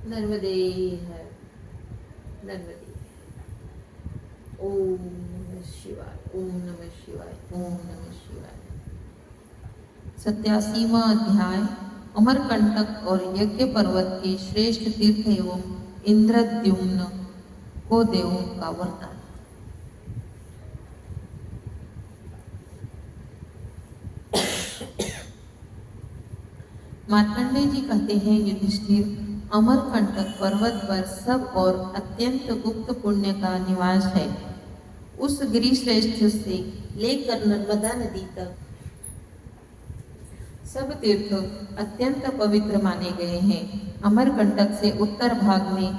नर्मदे हर, नर्मदे। ओम नमः शिवाय, ओम नमः शिवाय, ओम नमः शिवाय। 87वां अध्याय अमरकंटक और यज्ञ पर्वत के श्रेष्ठ तीर्थ एवं इंद्रद्युम्न को देवों का वरदान। मार्कंडेय जी कहते हैं, युधिष्ठिर, अमरकंटक पर्वत पर सब और अत्यंत गुप्त पुण्य का निवास है। उस गिरिश्रेष्ठ से लेकर नर्मदा नदी तक सब तीर्थ अत्यंत पवित्र माने गए हैं। अमरकंटक से उत्तर भाग में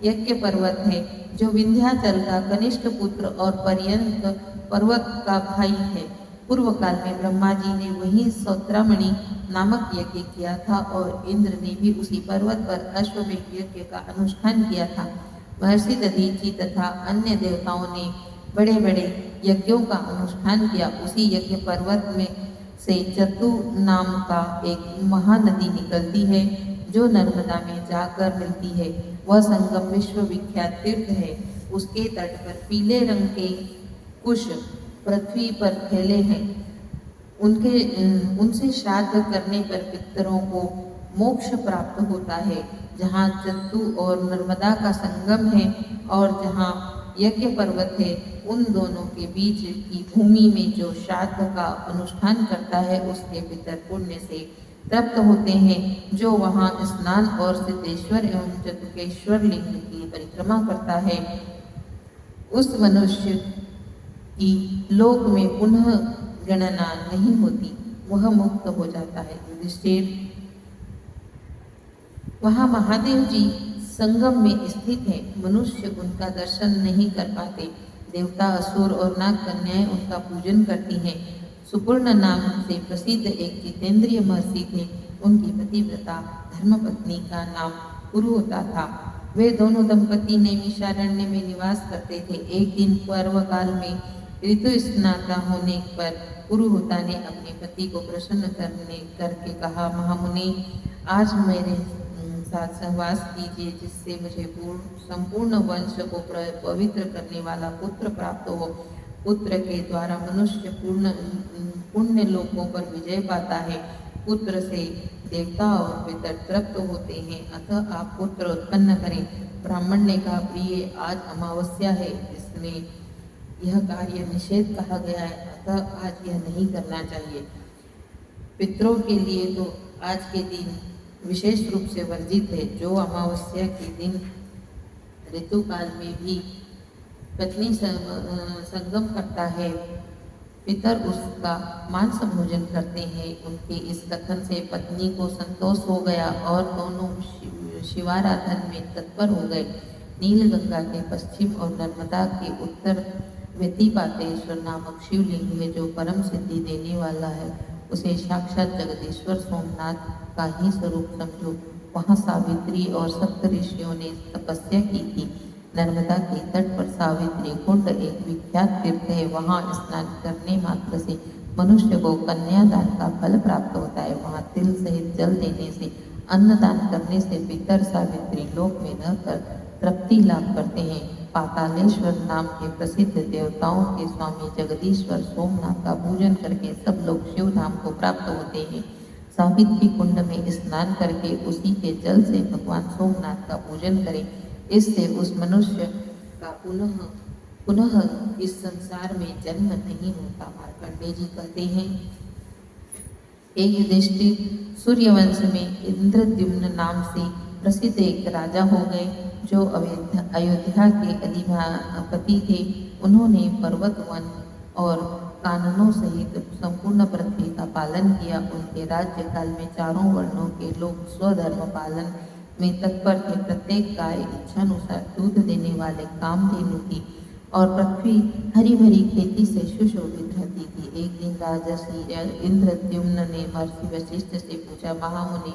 यज्ञ पर्वत है, जो विंध्याचल का कनिष्ठ पुत्र और पर्यंत पर्वत का भाई है। पूर्व काल में ब्रह्मा जी ने वहीं सौत्रामणि नामक यज्ञ किया था और इंद्र ने भी उसी पर्वत पर अश्वमेध यज्ञ का अनुष्ठान किया था। महर्षि दधीचि तथा अन्य देवताओं ने बड़े बड़े यज्ञों का अनुष्ठान किया। उसी यज्ञ पर्वत में से जतु नाम का एक महानदी निकलती है, जो नर्मदा में जाकर मिलती है। वह संगम विश्व विख्यात तीर्थ है। उसके तट पर पीले रंग के कुश पृथ्वी पर फैले हैं। उनसे श्राद्ध करने पर पितरों को मोक्ष प्राप्त होता है। जहाँ जत्तु और नर्मदा का संगम है और जहाँ यज्ञ पर्वत है, उन दोनों के बीच की भूमि में जो श्राद्ध का अनुष्ठान करता है, उसके पितर पुण्य से तृप्त होते हैं। जो वहाँ स्नान और सिद्धेश्वर एवं चतुकेश्वर लिंग की परिक्रमा करता है, उस मनुष्य की लोक में पुनः गणना नहीं होती, वह मुक्त हो जाता है। युधिष्ठिर, वहाँ महादेव जी संगम में स्थित है। मनुष्य उनका दर्शन नहीं कर पाते। देवता, असुर और नाग कन्याएं उनका पूजन करती हैं। सुपूर्ण नाम से प्रसिद्ध एक जितेंद्रिय महर्षि थे। उनकी पतिव्रता धर्मपत्नी का नाम पुरुहूता था। वे दोनों दंपति नैमिषारण्य में निवास करते थे। एक दिन पर्व काल में ऋतु स्नाता होने पर पुरुहूता ने अपने पति को प्रसन्न करके कहा, महामुनि, आज मेरे साथ सहवास कीजिए, जिससे मुझे संपूर्ण वंश को पवित्र करने वाला पुत्र प्राप्त हो। पुत्र के द्वारा मनुष्य पुण्य लोकों पर विजय पाता है। पुत्र से देवता और पितर तृप्त होते हैं। अतः आप पुत्र उत्पन्न करें। ब्राह्मण ने कहा, प्रिय, आज अमावस्या है, इसमें यह कार्य निषेध कहा गया है, अतः आज यह नहीं करना चाहिए। पितरों के लिए तो आज के दिन विशेष रूप से वर्जित है। जो अमावस्या के दिन ऋतु काल में भी पत्नी संगम करता है, पितर उसका मांस भोजन करते हैं। उनके इस कथन से पत्नी को संतोष हो गया और दोनों शिवाराधन में तत्पर हो गए। नीलगंगा के पश्चिम और नर्मदा के उत्तर व्यतिपातेश्वर नामक शिवलिंग है, जो परम सिद्धि देने वाला है। उसे साक्षात जगदीश्वर सोमनाथ का ही स्वरूप समझो। वहाँ सावित्री और सप्त ऋषियों ने तपस्या की थी। नर्मदा के तट पर सावित्री कुंड एक विख्यात तीर्थ है। वहाँ स्नान करने मात्र से मनुष्य को कन्यादान का फल प्राप्त होता है। वहाँ तिल सहित जल देने से, अन्नदान करने से पितर सावित्री लोक में रहकर तृप्ति लाभ करते हैं। पातालेश्वर नाम के प्रसिद्ध देवताओं के स्वामी जगदीश्वर सोमनाथ का पूजन करके सब लोग शिव धाम को प्राप्त होते हैं। सावित्री कुंड में स्नान करके उसी के जल से भगवान सोमनाथ का पूजन करें। इससे उस मनुष्य का पुनः पुनः इस संसार में जन्म नहीं होता। मार्कंडेय जी कहते हैं, हे युधिष्ठिर, सूर्यवंश में इंद्रद्युम्न नाम से प्रसिद्ध एक राजा हो गए, जो अयोध्या के अधिपति थे। उन्होंने पर्वत, वन और कानूनों सहित संपूर्ण पृथ्वी का पालन किया। उनके राज्य काल में चारों वर्णों के लोग स्वधर्म पालन में तत्पर थे। प्रत्येक गाय इच्छानुसार दूध देने वाले कामधेनु थी और पृथ्वी हरी भरी खेती से सुशोभित रहती थी। एक दिन राजर्षि इंद्रद्युम्न ने महर्षि वशिष्ठ से पूछा, महामुनि,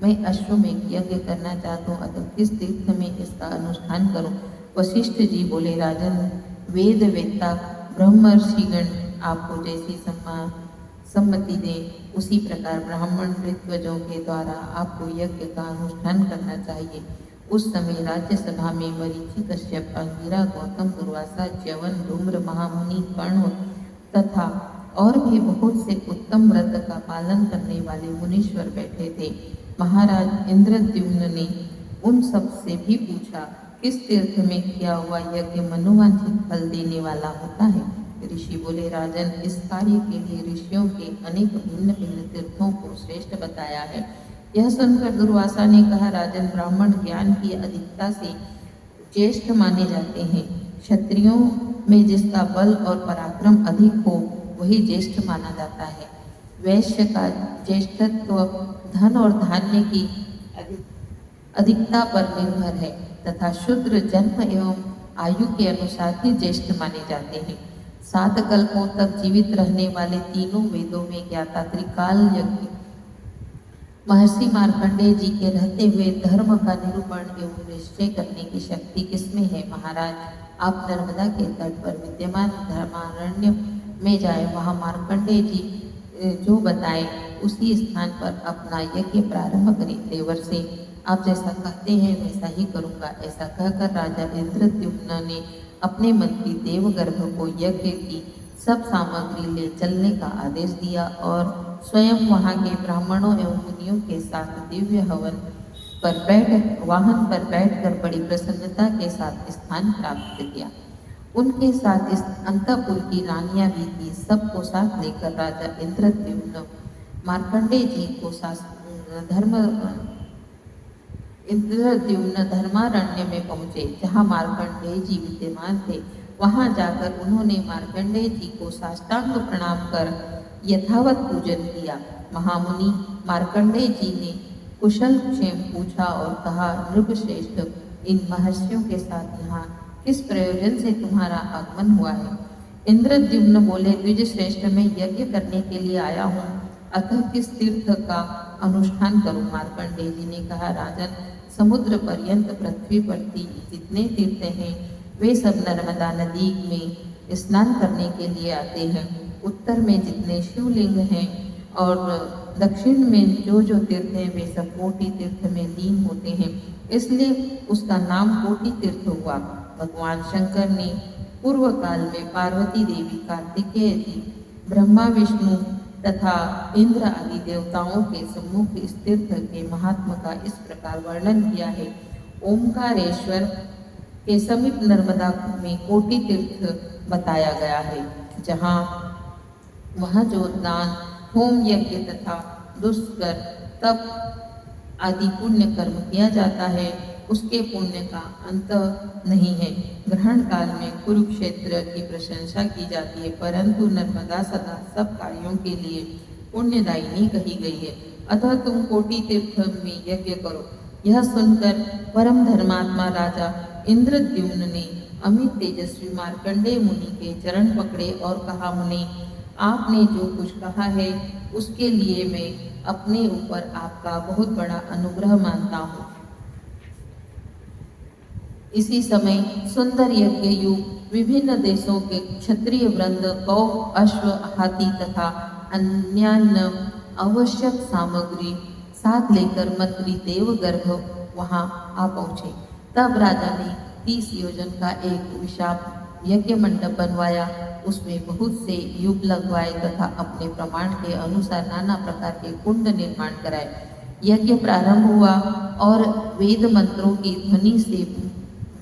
मैं अश्वमेध यज्ञ करना चाहता हूँ, अतः किस तीर्थ में इसका अनुष्ठान करूँ? वशिष्ठ जी बोले, राजन, वेद वेत्ता ब्रह्मर्षिगण आपको जैसी सम्मति दे, उसी प्रकार ब्राह्मण ऋत्विजों के द्वारा आपको यज्ञ का अनुष्ठान करना चाहिए। उस समय राज्यसभा में मरीचि, कश्यप, अंगिरा, गौतम, दुर्वासा, च्यवन, धूम्र, महामुनि, कर्ण तथा और भी बहुत से उत्तम व्रत का पालन करने वाले मुनीश्वर बैठे थे। महाराज इंद्रद्युम्न ने उन सब से भी पूछा, किस तीर्थ में किया हुआ यज्ञ मनोवांछित फल देने वाला होता है? ऋषि बोले, राजन, इस कार्य के लिए ऋषियों के अनेक भिन्न भिन्न तीर्थों को श्रेष्ठ बताया है। यह सुनकर दुर्वासा ने कहा, राजन, ब्राह्मण ज्ञान की अधिकता से ज्येष्ठ माने जाते हैं। क्षत्रियों में जिसका बल और पराक्रम अधिक हो वही ज्येष्ठ माना जाता है। वैश्य का ज्येष्ठत्व धन और धान्य की अधिकता पर निर्भर है तथा शूद्र जन्म एवं आयु के अनुसार ही ज्येष्ठ माने जाते हैं। 7 कल्पों तक जीवित रहने वाले तीनों वेदों में ज्ञाता त्रिकाल यज्ञ महर्षि मार्कंडेय जी के रहते हुए धर्म का निरूपण एवं निश्चय करने की शक्ति किसमें है? महाराज, आप नर्मदा के तट पर विद्यमान धर्मारण्य में जाए, वहाँ मार्कंडेय जी जो बताए उसी स्थान पर अपना यज्ञ प्रारंभ करें। देवर से आप जैसा कहते हैं वैसा ही करूँगा। ऐसा कहकर राजा इंद्रद्युम्न ने अपने मंत्री देवगर्भ को यज्ञ की सब सामग्री ले चलने का आदेश दिया और स्वयं वहाँ के ब्राह्मणों एवं मुनियों के साथ दिव्य वाहन पर बैठकर बड़ी प्रसन्नता के साथ स्थान प्राप्त किया। उनके साथ इस अंतपुर की रानियां भी थी। सबको साथ लेकर राजा इंद्रद्युम्न मार्कंडेय जी को इंद्रद्युम्न धर्मारण्य में पहुँचे, जहाँ मार्कंडेय जी विद्यमान थे। वहाँ जाकर उन्होंने मार्कंडेय जी को साष्टांग प्रणाम कर यथावत पूजन किया। महामुनि मार्कंडेय जी ने कुशल क्षेम पूछा और कहा, नृपश्रेष्ठ, इन महर्षियों के साथ यहाँ किस प्रयोजन से तुम्हारा आगमन हुआ है? इंद्रद्युम्न बोले, द्विजश्रेष्ठ, मैं यज्ञ करने के लिए आया हूँ, अतः किस तीर्थ का अनुष्ठान करूँ? मार्कंडेय जी ने कहा, राजन, समुद्र पर्यंत पृथ्वी पर जितने तीर्थ हैं वे सब नर्मदा नदी में स्नान करने के लिए आते हैं। उत्तर में जितने शिवलिंग हैं और दक्षिण में जो तीर्थ हैं वे सब कोटि तीर्थ में लीन होते हैं, इसलिए उसका नाम कोटि तीर्थ हुआ। भगवान शंकर ने पूर्व काल में पार्वती देवी, कार्तिकेय जी, ब्रह्मा, विष्णु तथा इंद्र आदि देवताओं के सम्मुख इस तीर्थ के महात्मा का इस प्रकार वर्णन किया है। ओमकारेश्वर के समीप नर्मदा में कोटि तीर्थ बताया गया है, जहाँ वहाँ जो दान, होम यज्ञ तथा दुष्कर, तप आदि पुण्य कर्म किया जाता है उसके पुण्य का अंत नहीं है। ग्रहण काल में कुरुक्षेत्र की प्रशंसा की जाती है, परंतु नर्मदा सदा सब कार्यों के लिए पुण्यदायिनी कही गई है। अतः तुम कोटि तीर्थ में यज्ञ करो। यह सुनकर परम धर्मात्मा राजा इंद्रद्युम्न ने अमित तेजस्वी मार्कंडेय मुनि के चरण पकड़े और कहा, मुनि, आपने जो कुछ कहा है उसके लिए मैं अपने ऊपर आपका बहुत बड़ा अनुग्रह मानता हूँ। इसी समय सुंदर यज्ञ युग विभिन्न देशों के क्षत्रिय वृंद, गौ, अश्व, हाथी तथा अन्यान्य आवश्यक सामग्री साथ लेकर मंत्री देवगर्भ वहां आ पहुंचे। तब राजा ने 30 योजन का एक विशाल यज्ञ मंडप बनवाया, उसमें बहुत से युग लगवाए तथा अपने प्रमाण के अनुसार नाना प्रकार के कुंड निर्माण कराए। यज्ञ प्रारंभ हुआ और वेद मंत्रों की ध्वनि से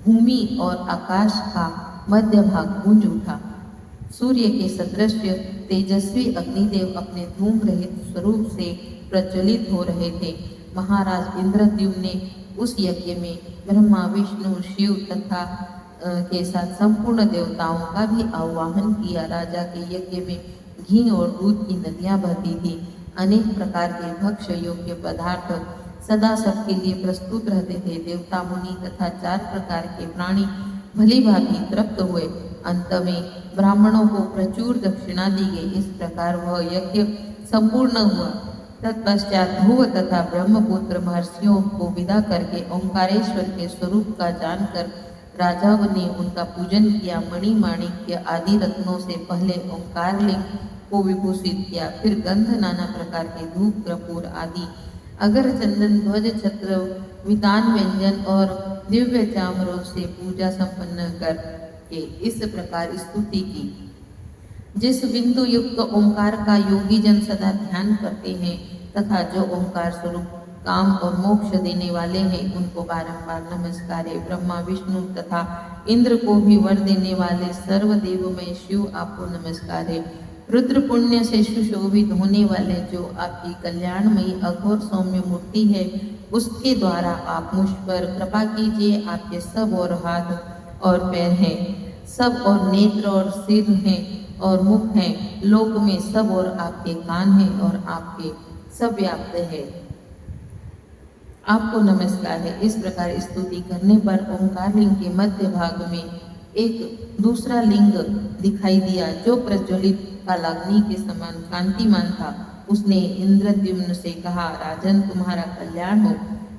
भूमि और आकाश का मध्य भाग गूंज उठा। सूर्य के सदृश तेजस्वी अग्निदेव अपने धूम रहित स्वरूप से प्रज्वलित हो रहे थे। महाराज इंद्रद्युम्न ने उस यज्ञ में ब्रह्मा, विष्णु, शिव तथा के साथ संपूर्ण देवताओं का भी आवाहन किया। राजा के यज्ञ में घी और दूध की नदियां बहती थी। अनेक प्रकार के भक्ष्य योग्य पदार्थ सदा सबके लिए प्रस्तुत रहते थे। देवता, मुनि तथा 4 प्रकार के प्राणी भली भांति तृप्त हुए। अंत में ब्राह्मणों को प्रचुर दक्षिणा दी गई। इस प्रकार वह यज्ञ संपूर्ण हुआ। तत्पश्चात ध्रुव तथा ब्रह्मपुत्र महर्षियों को विदा करके ओंकारेश्वर के स्वरूप का जानकर राजा ने उनका पूजन किया। मणि, माणिक्य आदि रत्नों से पहले ओंकार लिंग को विभूषित किया, फिर गंध, नाना प्रकार के धूप, कपूर आदि अगर चंदन ध्वज छत्र वितान व्यंजन और दिव्य चामरों से पूजा संपन्न करके इस प्रकार स्तुति की। जिस बिंदु युक्त ओंकार का योगी जन सदा ध्यान करते हैं तथा जो ओंकार स्वरूप काम और मोक्ष देने वाले हैं, उनको बारंबार नमस्कार है। ब्रह्मा विष्णु तथा इंद्र को भी वर देने वाले सर्वदेवमय शिव आपको नमस्कार है। रुद्र पुण्य से सुशोभित होने वाले जो आपकी कल्याणमयी अघोर सौम्य मूर्ति है, उसके द्वारा आप मुझ पर कृपा कीजिए। आपके सब और हाथ और पैर हैं, सब और नेत्र और सिर हैं और मुख हैं, लोक में सब और आपके कान हैं और आपके सब व्याप्त है। आपको नमस्कार है। इस प्रकार स्तुति करने पर ओंकार लिंग के मध्य भाग में एक दूसरा लिंग दिखाई दिया, जो प्रज्वलित कालाग्नि के समान कांतिमान था। उसने इंद्रद्युम्न से कहा, राजन, तुम्हारा कल्याण हो।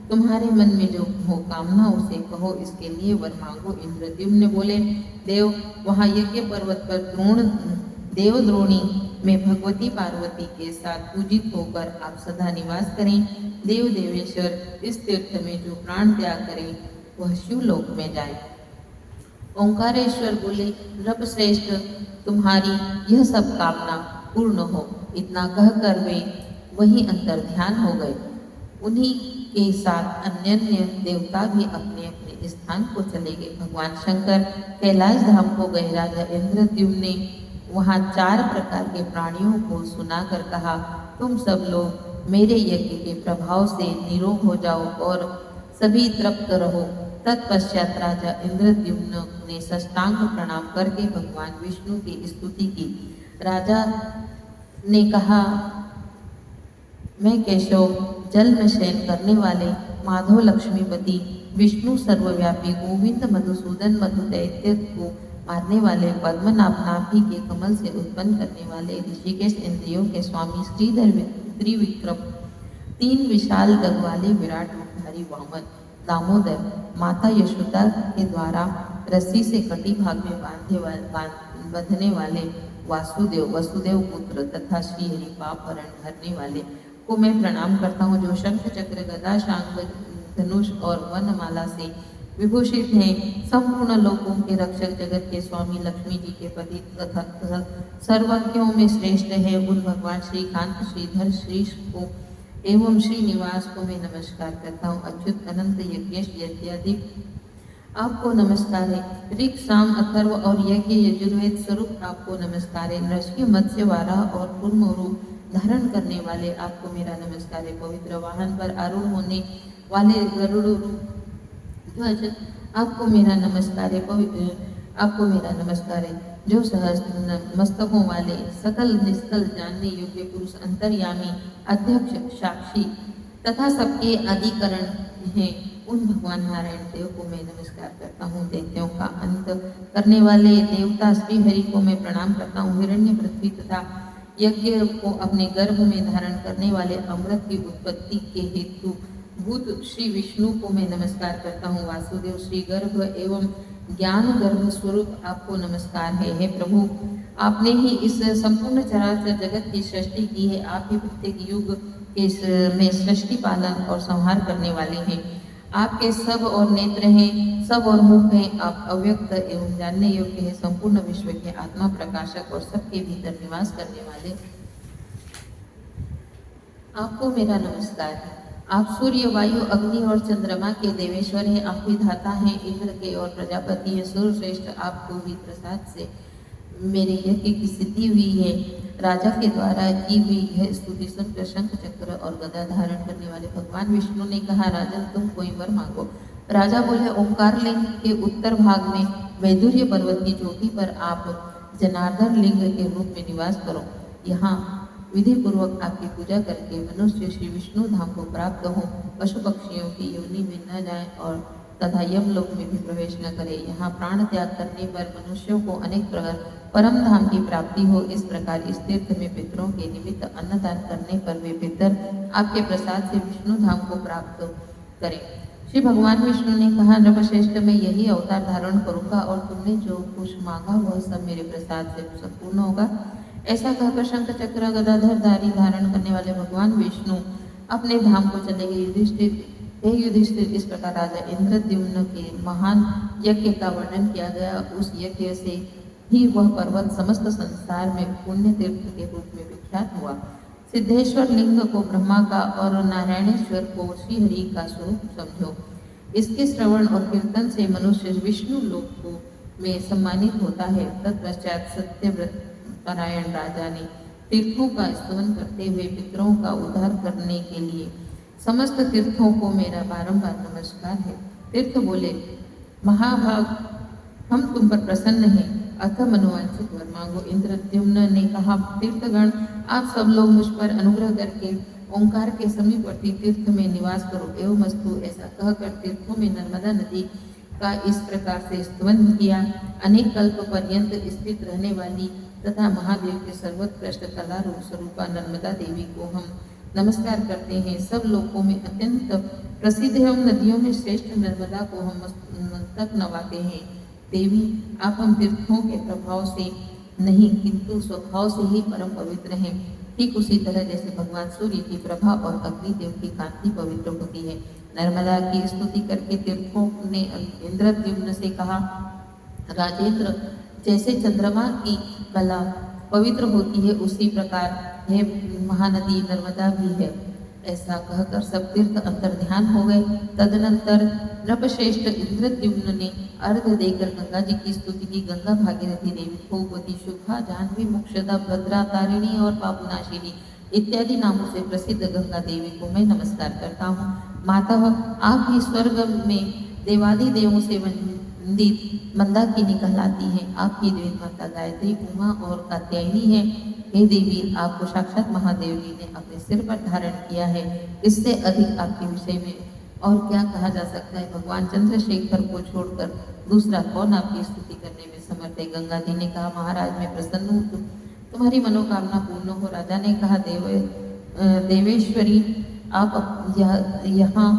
तुम्हारे मन में जो हो कामना उसे कहो, इसके लिए वर मांगो। इंद्रद्युम्न बोले, देव, वहाँ यज्ञ पर्वत पर देवद्रोणी में भगवती पार्वती के साथ पूजित होकर आप सदा निवास करें। देव देवेश्वर इस तीर्थ में जो प्राण त्याग करें वह शिवलोक में जाए। ओंकारेश्वर बोले, नृप श्रेष्ठ, तुम्हारी यह सब कामना पूर्ण हो। इतना कहकर वे वहीं अंतर ध्यान हो गए। उन्हीं के साथ अन्य देवता भी अपने अपने स्थान को चले गए। भगवान शंकर कैलाश धाम को गए। राजा इंद्रद्युम्न ने वहाँ 4 प्रकार के प्राणियों को सुनाकर कहा, तुम सब लोग मेरे यज्ञ के प्रभाव से निरोग हो जाओ और सभी तृप्त रहो। तत्पश्चात राजा इंद्रद्युम्न ने साष्टांग प्रणाम करके भगवान विष्णु की स्तुति की। राजा ने कहा, मैं केशव, जल में शयन करने वाले माधव लक्ष्मीपति विष्णु, सर्वव्यापी गोविंद, मधुसूदन मधु दैत्य को मारने वाले पद्मनाभ, नाभि के कमल से उत्पन्न करने वाले ऋषिकेश, इंद्रियों के स्वामी श्रीधर त्रिविक्रम, 3 विशाल दग वाले विराट रूपधारी वामन, दामोदर, माता यशोदा के द्वारा रस्सी से कटी भाग में बंधने वाले वासुदेव, वसुदेव पुत्र तथा श्रीहरि पाप हरण भरने वाले को मैं प्रणाम करता हूँ, जो शंख चक्र गदा शांग धनुष और वनमाला से विभूषित हैं। संपूर्ण लोकों के रक्षक, जगत के स्वामी, लक्ष्मी जी के पति तथा सर्वज्ञों में श्रेष्ठ है, उन भगवान श्रीकांत, श्रीधर, श्रीश को एवं श्रीनिवास को मैं नमस्कार करता हूँ। अच्युत, अनंत, यज्ञेश इत्यादि आपको नमस्कार है। ऋक्, साम, अथर्व और यज्ञ यजुर्वेद स्वरूप आपको नमस्कार है। नृसिंह, मत्स्य, वाराह और कूर्म रूप धारण करने वाले आपको मेरा नमस्कार है। पवित्र वाहन पर आरूढ़ होने वाले गरुड़ ध्वज आपको मेरा नमस्कार है। आपको मेरा नमस्कार है। जो सहस्त्र मस्तकों वाले सकल निष्कल जानने योग्य पुरुष, अंतर्यामी, अध्यक्ष, साक्षी तथा सबके अधिकरण हैं, उन भगवान नारायण देव को मैं नमस्कार करता हूँ। दैत्यों का अंत करने वाले देवता श्रीहरि को मैं प्रणाम करता हूँ। हिरण्य, पृथ्वी तथा यज्ञ को अपने गर्भ में धारण करने वाले अमृत की उत्पत्ति के हेतु भूत श्री विष्णु को मैं नमस्कार करता हूँ। वासुदेव, श्री गर्भ एवं ज्ञान गर्भ स्वरूप आपको नमस्कार है। हे प्रभु, आपने ही इस संपूर्ण चराचर जगत की सृष्टि की है। आप ही प्रत्येक युग के में सृष्टि, पालन और संहार करने वाले हैं। आपके सब और नेत्र हैं, सब और मुख हैं। आप अव्यक्त एवं जानने योग्य है, संपूर्ण विश्व के आत्मा प्रकाशक और सबके भीतर निवास करने वाले आपको मेरा नमस्कार है। आप सूर्य, वायु, अग्नि और चंद्रमा के देवेश्वर हैं। आप विधाता हैं, इंद्र के और प्रजापति हैं। सूर्यश्रेष्ठ, आपको भी प्रसाद से मेरे यज्ञ की सिद्धि हुई है। राजा के द्वारा की हुई यह स्तुति सुनकर शंख चक्र और गदा धारण करने वाले भगवान विष्णु ने कहा, राजन, तुम कोई वर मांगो। राजा बोले, ओंकार लिंग के उत्तर भाग में वैदुर्य पर्वत की चोटी पर आप जनार्दन लिंग के रूप में निवास करो। यहाँ विधि पूर्वक आपकी पूजा करके मनुष्य श्री विष्णु धाम को प्राप्त हो, पशु पक्षियों की योनि में न जाए और तथा यमलोक में भी प्रवेश न करे। यहाँ प्राण त्याग करने पर मनुष्यों को अनेक प्रकार परम धाम की प्राप्ति हो। इस प्रकार इस तीर्थ में पितरों के निमित्त अन्नदान करने पर वे पितर आपके प्रसाद से विष्णु धाम को प्राप्त करें। श्री भगवान विष्णु ने कहा, नृपश्रेष्ठ, मैं यही अवतार धारण करूंगा और तुमने जो कुछ मांगा वह सब मेरे प्रसाद से संपूर्ण होगा। ऐसा कहकर शंख चक्र गदाधर धारी धारण करने वाले भगवान विष्णु अपने धाम को चले गए। युधिष्ठिर, हे युधिष्ठिर, इस प्रकार राजा इंद्रद्युम्न के महान यज्ञ का वर्णन किया गया। उस यज्ञ से ही वह पर्वत समस्त संसार में पुण्य तीर्थ के रूप में विख्यात हुआ। सिद्धेश्वर लिंग को ब्रह्मा का और नारायणेश्वर को श्रीहरि का स्वरूप समझो। इसके श्रवण और कीर्तन से मनुष्य विष्णु लोक को में सम्मानित होता है। तत्पश्चात सत्यव्रत परायण राजा ने तीर्थों का स्तवन करते हुए पितरों का उद्धार करने के लिए समस्त तीर्थों को मेरा बारंबार नमस्कार है। तीर्थ बोले, महाभाग, हम तुम पर प्रसन्न हैं, अतः मनोवांछित वर मांगो। इंद्रद्युम्न ने कहा, तीर्थगण, आप सब लोग मुझ पर अनुग्रह करके ओंकार के समीपवर्ती तीर्थ में निवास करो। एवं अस्तु, ऐसा कहकर तीर्थों में नर्मदा नदी का इस प्रकार से स्तवन किया। अनेक कल्प पर्यंत स्थित रहने वाली तथा महादेव के सर्वोत्कृष्ट कला रूप स्वरूपा नर्मदा देवी को हम नमस्कार करते हैं। सब लोकों में अत्यंत प्रसिद्ध एवं नदियों में श्रेष्ठ नर्मदा को हम मस्तक नवाते हैं। देवी, आप हम तीर्थों के प्रभाव से नहीं किंतु स्वभाव से ही परम पवित्र हैं। ठीक उसी तरह जैसे भगवान सूर्य की प्रभा और अग्निदेव की कांति पवित्र होती है। नर्मदा की स्तुति करके तीर्थों ने इंद्रद्युम्न से कहा, राजेंद्र, जैसे चंद्रमा की कला पवित्र होती है उसी प्रकार हे महानदी नर्मदा भी है। ऐसा कहकर सब तीर्थ अंतर्ध्यान हो गए। तदनंतर नृपश्रेष्ठ इंद्रद्युम्न ने अर्घ्य देकर गंगा जी की स्तुति की। गंगा भागीरथी देवी, भोगवती, शुभा, जाह्नवी, मोक्षदा, भद्रा, तारिणी और पापनाशिनी इत्यादि नामों से प्रसिद्ध गंगा देवी को मैं नमस्कार करता हूँ। मातः, आप ही स्वर्ग में देवादि देवों से वंदित मंदाकिनी कहलाती हैं। आपकी देवी माता गायत्री, उमा और कात्यायनी है। हे देवी, आपको साक्षात महादेव जी ने अपने सिर पर धारण किया है। इससे अधिक आपके विषय में और क्या कहा जा सकता है। भगवान चंद्रशेखर को छोड़कर दूसरा कौन आपकी स्तुति करने में समर्थ है। गंगा जी ने कहा, महाराज, मैं प्रसन्न हूँ, तुम्हारी मनोकामना पूर्ण हो। राजा ने कहा, देवेश्वरी, आप यहाँ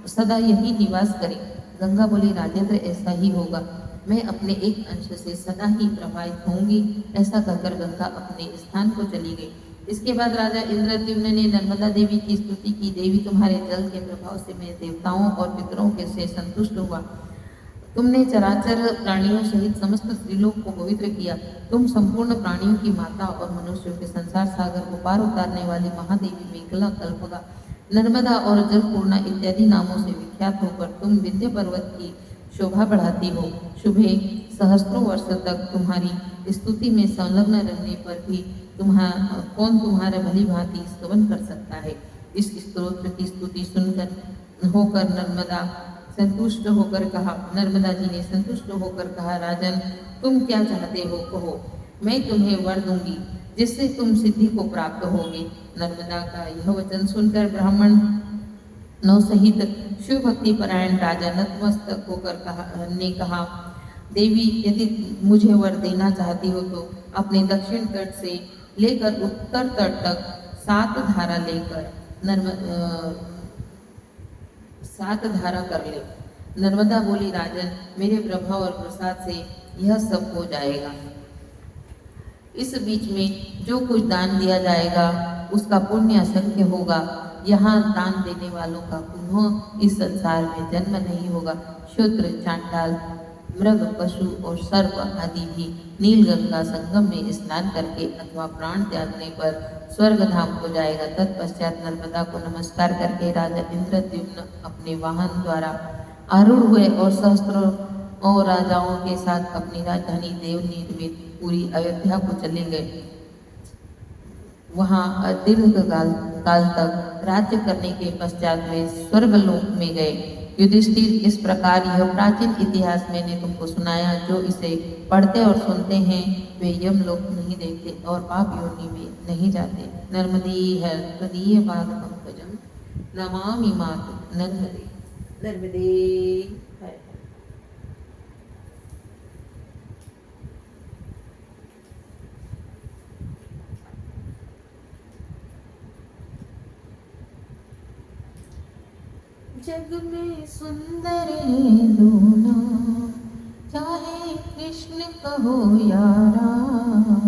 सदा यही निवास करें। गंगा बोली, राजेंद्र, ऐसा ही होगा, मैं अपने एक अंश से सदा ही प्रवाहित होंगी। ऐसा कहकर गंगा अपने स्थान को चली गई। इसके बाद राजा इंद्रद्युम्न ने नर्मदा देवी की स्तुति की। देवी, तुम्हारे जल के प्रभाव से मैं देवताओं और पितरों के से संतुष्ट हुआ। तुमने चराचर प्राणियों सहित समस्त स्त्रीलोक को पवित्र किया। तुम संपूर्ण प्राणियों की माता और मनुष्यों के संसार सागर को पार उतारने वाली महादेवी मेखला, कल्पगा, नर्मदा और जलपूर्णा इत्यादि नामों से विख्यात होकर तुम विंध्य पर्वत की शोभा बढ़ाती हो। शुभे, सहस्त्रों वर्ष तक तुम्हारी स्तुति में संलग्न रहने पर भी कौन तुम्हारा भली भांति स्तवन कर सकता है। इस स्तोत्र की स्तुति सुनकर होकर नर्मदा जी ने संतुष्ट होकर कहा, राजन, तुम क्या चाहते हो, कहो, मैं तुम्हें वर दूंगी जिससे तुम सिद्धि को प्राप्त होगे। नर्मदा का यह वचन सुनकर ब्राह्मण नौ सहित शिव भक्ति परायण राजा नतमस्तक होकर ने कहा, देवी, यदि मुझे वर देना चाहती हो तो अपने दक्षिण तट से लेकर उत्तर तट तक 7 धारा कर ले। नर्मदा बोली, राजन, मेरे प्रभाव और प्रसाद से यह सब हो जाएगा। इस बीच में जो कुछ दान दिया जाएगा उसका पुण्य असंख्य होगा। यहाँ दान देने वालों का पुनः इस संसार में जन्म नहीं होगा। शूद्र, चांडाल, मृग, पशु और सर्प आदि भी नीलगंगा संगम में स्नान करके अथवा प्राण त्यागने पर स्वर्ग धाम को जाएगा। तत्पश्चात नर्मदा को नमस्कार करके राजा इंद्रद्युम्न अपने वाहन द्वारा आरूढ़ हुए और सहस्त्रों और राजाओं के साथ अपनी राजधानी देवनिर्मित पूरी अयोध्या को चले गए। वहाँ दीर्घ काल तक राज्य करने के पश्चात वे स्वर्गलोक में गए। युधिष्ठिर, इस प्रकार यह प्राचीन इतिहास मैंने तुमको सुनाया। जो इसे पढ़ते और सुनते हैं वे यमलोक नहीं देखते और पाप योनि में नहीं जाते। नर्मदे हृदय पाद पंकजम नमामि मातु नर्मदे। नर्मदे हर। जग में सुंदर है दोनों, चाहे कृष्ण कहो या राम।